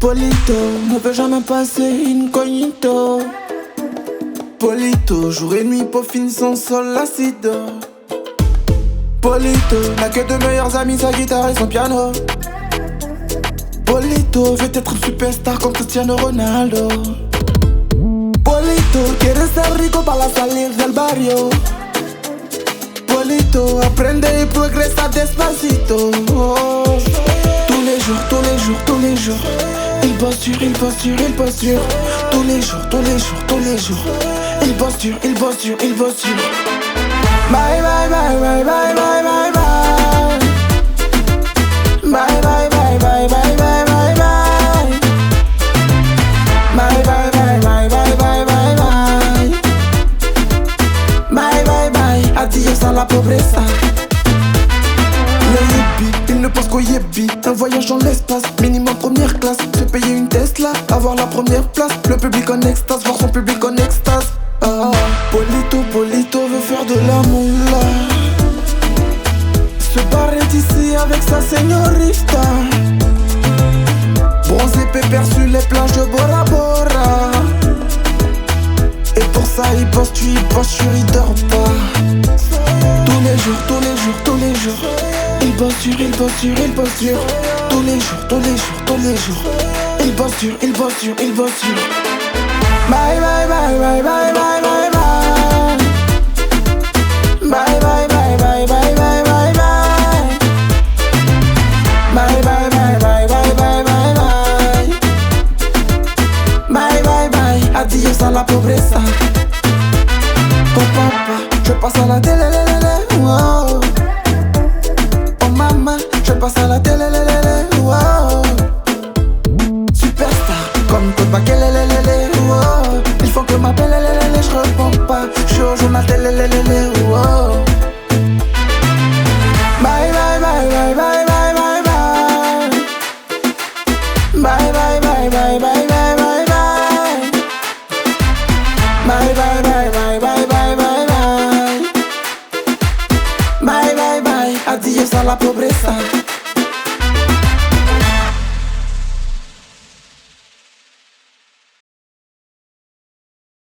Polito ne peut jamais passer incognito. Polito, jour et nuit, peaufine son sol acide. Polito n'a que de meilleurs amis, sa guitare et son piano. Polito veut être une superstar comme Cristiano Ronaldo. Polito quiere ser rico para salir del barrio. Polito aprende y progresa despacito. Tous les jours, tous les jours, tous les jours, il bosse dur, il bosse dur, il bosse dur. Tous les jours, tous les jours, tous les jours, il bosse dur, il bosse dur, il bosse dur. Bye bye bye bye bye bye bye bye. Bye bye bye bye bye bye bye bye. Bye bye bye bye bye bye bye bye. Bye bye bye, adios a la pobreza. Le hippie, il ne pense qu'au yébi. Un voyage dans l'espace, minimum première classe. Se payer une Tesla, avoir la première place. Le public en extase, voir son public en extase. Ah, Polito, Polito veut faire de la moula. Se barrer d'ici avec sa señorita. Bronzé pépère sur les plages de Bora Bora. Et pour ça il bosse dur, il dort pas. Tous les jours, tous les jours, tous les jours, il bosse dur, il bosse dur, il bosse dur. Tous les jours, tous les jours, tous les jours, il bosse dur, il bosse dur, il bosse dur. Bye bye bye bye bye bye bye bye. Bye bye bye bye bye bye bye bye. Bye bye bye bye bye bye bye bye. Bye bye bye, adios a la pobreza. Oh papa, je passe à la télé, wow. Oh maman, je passe à la télé, wow. Superstar, comme Koba Kelele, wow. Il faut que m'appelle, je réponds pas. Je suis au journal télé, wow. Bye bye bye bye bye bye bye bye. Bye bye bye bye bye bye bye bye. Bye bye bye bye bye bye bye bye. Bye bye bye, adios a la pobreza.